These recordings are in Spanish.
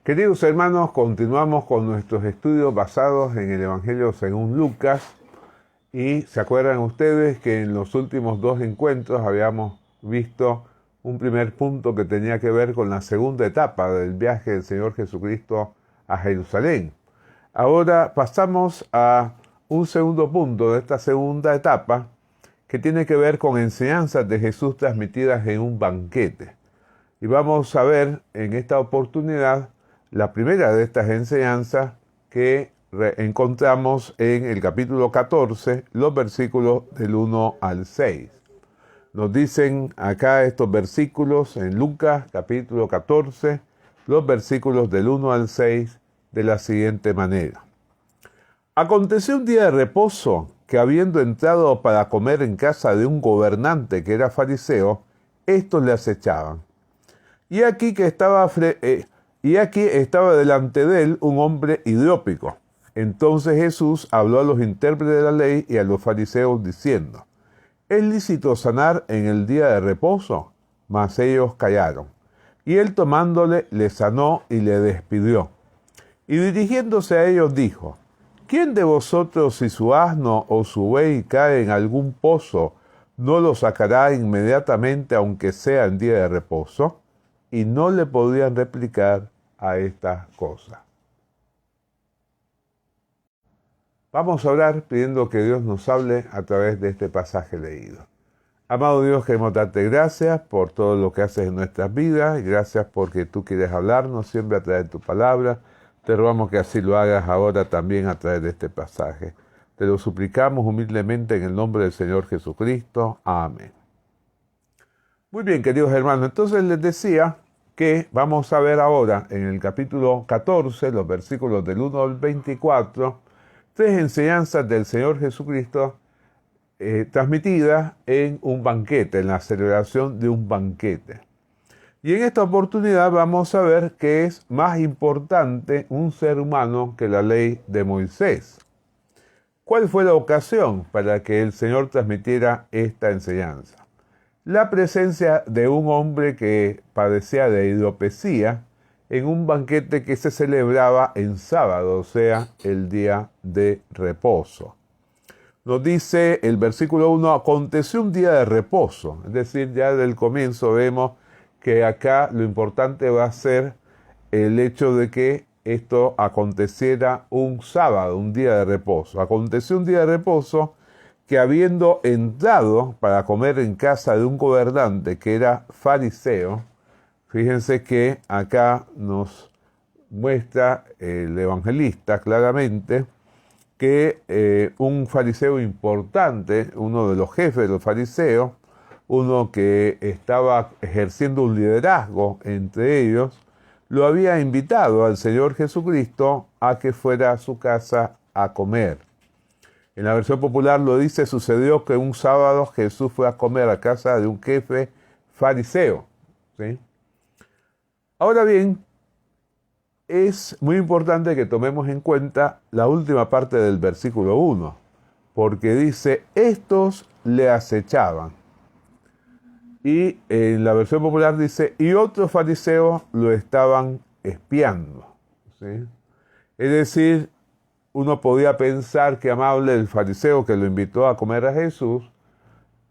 Queridos hermanos, continuamos con nuestros estudios basados en el Evangelio según Lucas. Y se acuerdan ustedes que en los últimos dos encuentros habíamos visto un primer punto que tenía que ver con la segunda etapa del viaje del Señor Jesucristo a Jerusalén. Ahora pasamos a un segundo punto de esta segunda etapa que tiene que ver con enseñanzas de Jesús transmitidas en un banquete. Y vamos a ver en esta oportunidad la primera de estas enseñanzas que encontramos en el capítulo 14, los versículos del 1 al 6. Nos dicen acá estos versículos en Lucas capítulo 14, los versículos del 1 al 6 de la siguiente manera. Aconteció un día de reposo que, habiendo entrado para comer en casa de un gobernante que era fariseo, estos le acechaban. Y aquí estaba delante de él un hombre hidrópico. Entonces Jesús habló a los intérpretes de la ley y a los fariseos diciendo: ¿Es lícito sanar en el día de reposo? Mas ellos callaron. Y él tomándole, le sanó y le despidió. Y dirigiéndose a ellos dijo: ¿Quién de vosotros, si su asno o su buey cae en algún pozo, no lo sacará inmediatamente, aunque sea en día de reposo? Y no le podían replicar a estas cosas. Vamos a orar pidiendo que Dios nos hable a través de este pasaje leído. Amado Dios, queremos darte gracias por todo lo que haces en nuestras vidas y gracias porque tú quieres hablarnos siempre a través de tu palabra. Te rogamos que así lo hagas ahora también a través de este pasaje. Te lo suplicamos humildemente en el nombre del Señor Jesucristo. Amén. Muy bien, queridos hermanos, entonces les decía que vamos a ver ahora en el capítulo 14, los versículos del 1 al 24, tres enseñanzas del Señor Jesucristo transmitidas en un banquete, en la celebración de un banquete. Y en esta oportunidad vamos a ver que es más importante un ser humano que la ley de Moisés. ¿Cuál fue la ocasión para que el Señor transmitiera esta enseñanza? La presencia de un hombre que padecía de hidropesía en un banquete que se celebraba en sábado, o sea, el día de reposo. Nos dice el versículo 1, aconteció un día de reposo, es decir, ya desde el comienzo vemos que acá lo importante va a ser el hecho de que esto aconteciera un sábado, un día de reposo. Aconteció un día de reposo que, habiendo entrado para comer en casa de un gobernante que era fariseo, fíjense que acá nos muestra el evangelista claramente que un fariseo importante, uno de los jefes de los fariseos, uno que estaba ejerciendo un liderazgo entre ellos, lo había invitado al Señor Jesucristo a que fuera a su casa a comer. En la versión popular lo dice: sucedió que un sábado Jesús fue a comer a casa de un jefe fariseo. ¿Sí? Ahora bien, es muy importante que tomemos en cuenta la última parte del versículo 1, porque dice: estos le acechaban. Y en la versión popular dice: y otros fariseos lo estaban espiando. ¿Sí? Es decir, uno podía pensar que amable el fariseo que lo invitó a comer a Jesús,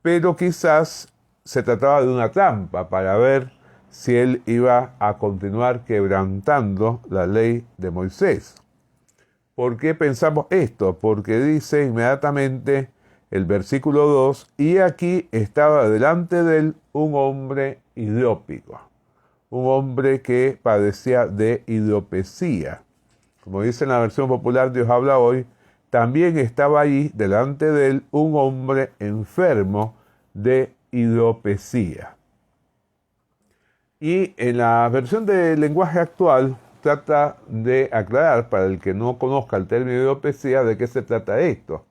pero quizás se trataba de una trampa para ver si él iba a continuar quebrantando la ley de Moisés. ¿Por qué pensamos esto? Porque dice inmediatamente el versículo 2, y aquí estaba delante de él un hombre hidrópico, un hombre que padecía de hidropesía. Como dice en la versión popular Dios habla hoy, también estaba allí delante de él un hombre enfermo de hidropesía. Y en la versión del lenguaje actual trata de aclarar, para el que no conozca el término hidropesía, de qué se trata esto.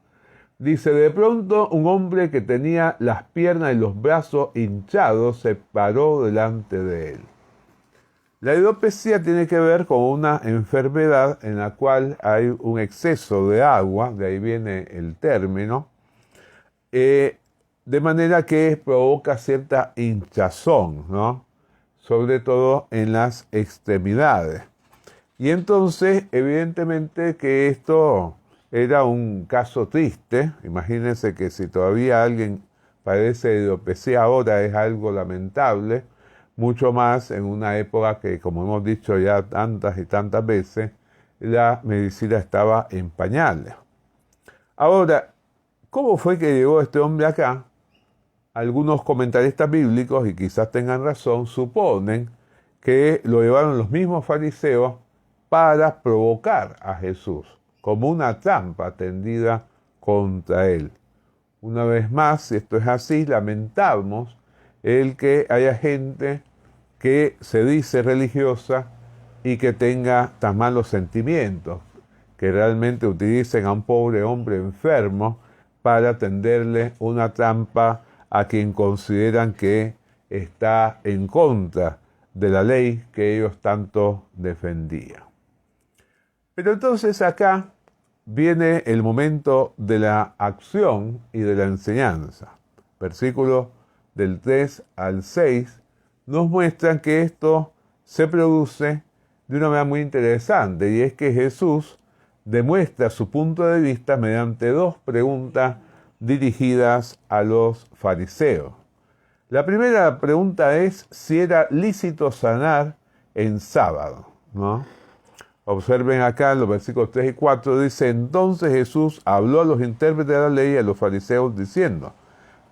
Dice: de pronto un hombre que tenía las piernas y los brazos hinchados se paró delante de él. La hidropesía tiene que ver con una enfermedad en la cual hay un exceso de agua, de ahí viene el término, de manera que provoca cierta hinchazón, ¿no? Sobre todo en las extremidades. Y entonces, evidentemente que esto era un caso triste. Imagínense que si todavía alguien padece de idiopecia ahora es algo lamentable, mucho más en una época que, como hemos dicho ya tantas y tantas veces, la medicina estaba en pañales. Ahora, ¿cómo fue que llegó este hombre acá? Algunos comentaristas bíblicos, y quizás tengan razón, suponen que lo llevaron los mismos fariseos para provocar a Jesús, como una trampa tendida contra él. Una vez más, si esto es así, lamentamos el que haya gente que se dice religiosa y que tenga tan malos sentimientos, que realmente utilicen a un pobre hombre enfermo para tenderle una trampa a quien consideran que está en contra de la ley que ellos tanto defendían. Pero entonces acá viene el momento de la acción y de la enseñanza. Versículos del 3 al 6 nos muestran que esto se produce de una manera muy interesante, y es que Jesús demuestra su punto de vista mediante dos preguntas dirigidas a los fariseos. La primera pregunta es si era lícito sanar en sábado, ¿no? Observen acá en los versículos 3 y 4, dice: entonces Jesús habló a los intérpretes de la ley y a los fariseos diciendo: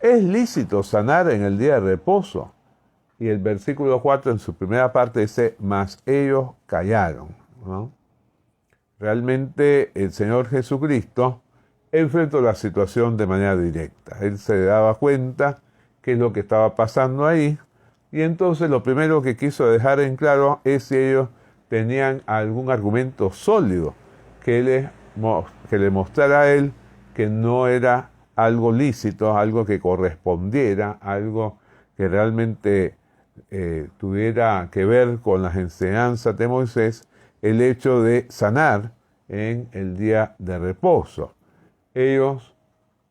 ¿es lícito sanar en el día de reposo? Y el versículo 4 en su primera parte dice: mas ellos callaron, ¿no? Realmente el Señor Jesucristo enfrentó la situación de manera directa. Él se daba cuenta qué es lo que estaba pasando ahí, y entonces lo primero que quiso dejar en claro es si ellos tenían algún argumento sólido que le mostrara a él que no era algo lícito, algo que correspondiera, algo que realmente tuviera que ver con las enseñanzas de Moisés, el hecho de sanar en el día de reposo. Ellos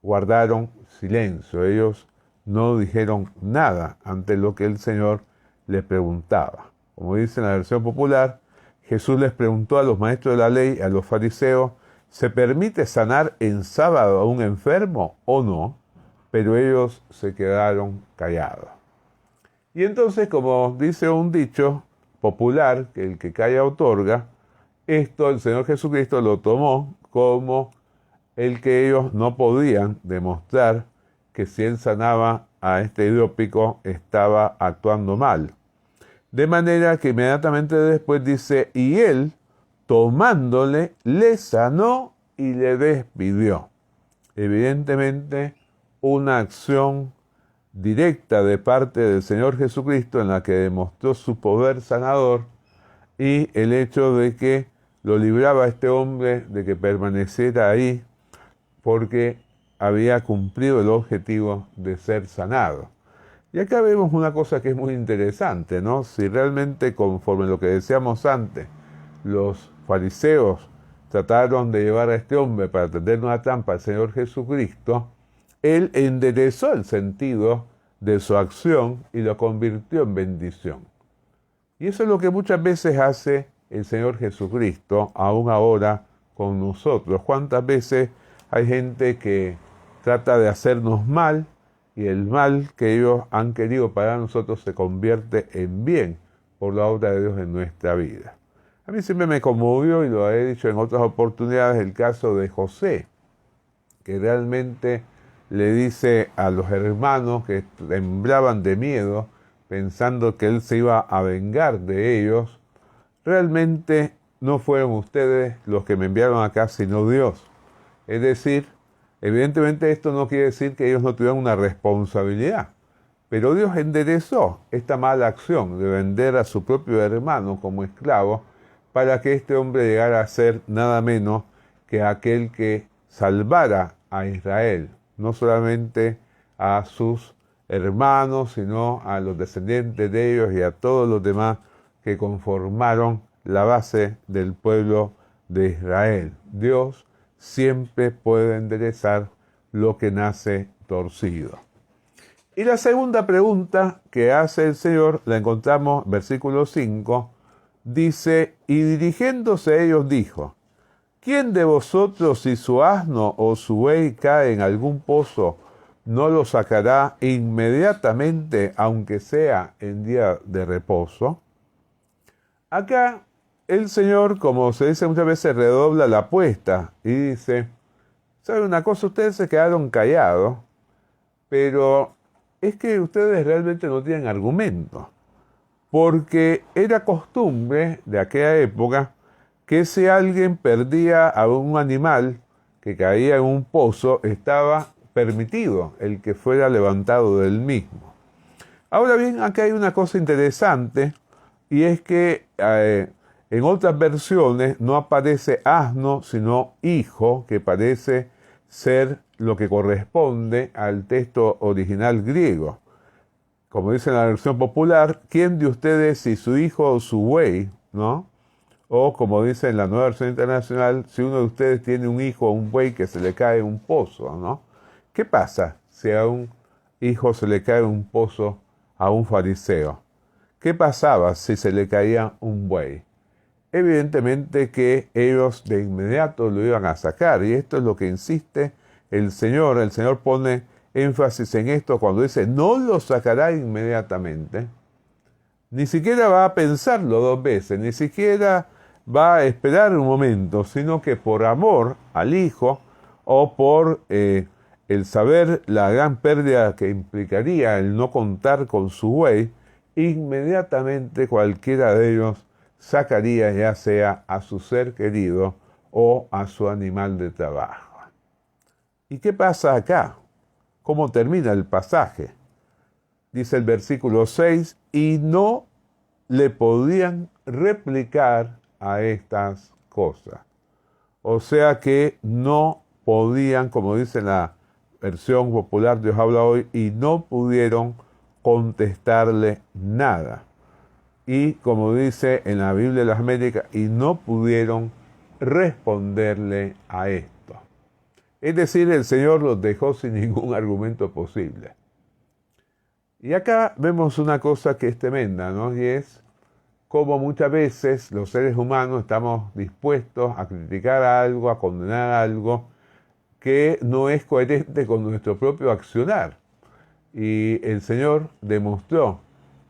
guardaron silencio, ellos no dijeron nada ante lo que el Señor les preguntaba. Como dice en la versión popular, Jesús les preguntó a los maestros de la ley, a los fariseos: ¿se permite sanar en sábado a un enfermo o no? Pero ellos se quedaron callados. Y entonces, como dice un dicho popular, que el que calla otorga, esto el Señor Jesucristo lo tomó como el que ellos no podían demostrar que si él sanaba a este idiópico estaba actuando mal. De manera que inmediatamente después dice: y él, tomándole, le sanó y le despidió. Evidentemente, una acción directa de parte del Señor Jesucristo en la que demostró su poder sanador y el hecho de que lo libraba a este hombre de que permaneciera ahí porque había cumplido el objetivo de ser sanado. Y acá vemos una cosa que es muy interesante, ¿no? Si realmente, conforme lo que decíamos antes, los fariseos trataron de llevar a este hombre para tender una trampa al Señor Jesucristo, él enderezó el sentido de su acción y lo convirtió en bendición. Y eso es lo que muchas veces hace el Señor Jesucristo, aún ahora con nosotros. ¿Cuántas veces hay gente que trata de hacernos mal, y el mal que ellos han querido para nosotros se convierte en bien por la obra de Dios en nuestra vida? A mí siempre me conmovió, y lo he dicho en otras oportunidades, el caso de José, que realmente le dice a los hermanos que temblaban de miedo, pensando que él se iba a vengar de ellos: realmente no fueron ustedes los que me enviaron acá, sino Dios. Es decir, evidentemente esto no quiere decir que ellos no tuvieran una responsabilidad, pero Dios enderezó esta mala acción de vender a su propio hermano como esclavo para que este hombre llegara a ser nada menos que aquel que salvara a Israel, no solamente a sus hermanos, sino a los descendientes de ellos y a todos los demás que conformaron la base del pueblo de Israel. Dios siempre puede enderezar lo que nace torcido. Y la segunda pregunta que hace el Señor la encontramos en versículo 5, dice, y dirigiéndose a ellos dijo, ¿quién de vosotros si su asno o su buey cae en algún pozo, no lo sacará inmediatamente, aunque sea en día de reposo? Acá el Señor, como se dice muchas veces, redobla la apuesta y dice, ¿sabe una cosa? Ustedes se quedaron callados, pero es que ustedes realmente no tienen argumento, porque era costumbre de aquella época que si alguien perdía a un animal que caía en un pozo, estaba permitido el que fuera levantado del mismo. Ahora bien, acá hay una cosa interesante, y es que en otras versiones no aparece asno, sino hijo, que parece ser lo que corresponde al texto original griego. Como dice en la versión popular, ¿quién de ustedes si su hijo o su buey, ¿no? O como dice en la nueva versión internacional, si uno de ustedes tiene un hijo o un buey que se le cae en un pozo, ¿no? ¿Qué pasa si a un hijo se le cae en un pozo a un fariseo? ¿Qué pasaba si se le caía un buey? Evidentemente que ellos de inmediato lo iban a sacar, y esto es lo que insiste el Señor. El Señor pone énfasis en esto cuando dice, no lo sacará inmediatamente. Ni siquiera va a pensarlo dos veces, ni siquiera va a esperar un momento, sino que por amor al hijo o por el saber la gran pérdida que implicaría el no contar con su buey, inmediatamente cualquiera de ellos sacaría ya sea a su ser querido o a su animal de trabajo. ¿Y qué pasa acá? ¿Cómo termina el pasaje? Dice el versículo 6, y no le podían replicar a estas cosas. O sea que no podían, como dice la versión popular Dios habla hoy, y no pudieron contestarle nada. Y como dice en la Biblia de las Américas, y no pudieron responderle a esto. Es decir, el Señor los dejó sin ningún argumento posible. Y acá vemos una cosa que es tremenda, ¿no? Y es cómo muchas veces los seres humanos estamos dispuestos a criticar algo, a condenar algo que no es coherente con nuestro propio accionar. Y el Señor demostró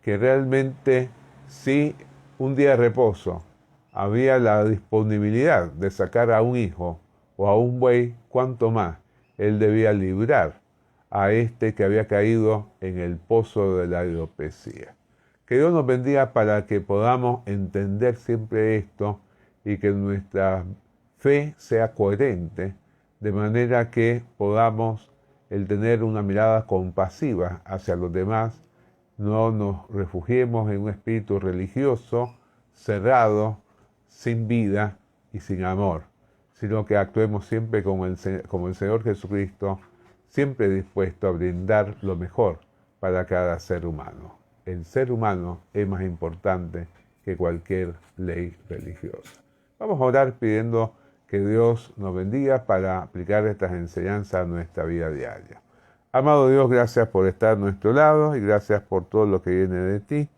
que realmente si un día de reposo había la disponibilidad de sacar a un hijo o a un buey, cuánto más Él debía librar a este que había caído en el pozo de la hidropesía. Que Dios nos bendiga para que podamos entender siempre esto y que nuestra fe sea coherente, de manera que podamos el tener una mirada compasiva hacia los demás, no nos refugiemos en un espíritu religioso, cerrado, sin vida y sin amor, sino que actuemos siempre como el Señor Jesucristo, siempre dispuesto a brindar lo mejor para cada ser humano. El ser humano es más importante que cualquier ley religiosa. Vamos a orar pidiendo que Dios nos bendiga para aplicar estas enseñanzas a nuestra vida diaria. Amado Dios, gracias por estar a nuestro lado y gracias por todo lo que viene de ti.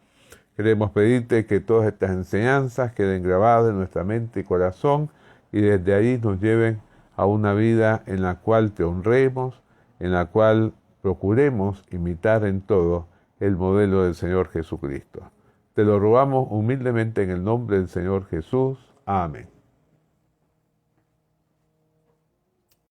Queremos pedirte que todas estas enseñanzas queden grabadas en nuestra mente y corazón y desde ahí nos lleven a una vida en la cual te honremos, en la cual procuremos imitar en todo el modelo del Señor Jesucristo. Te lo rogamos humildemente en el nombre del Señor Jesús. Amén.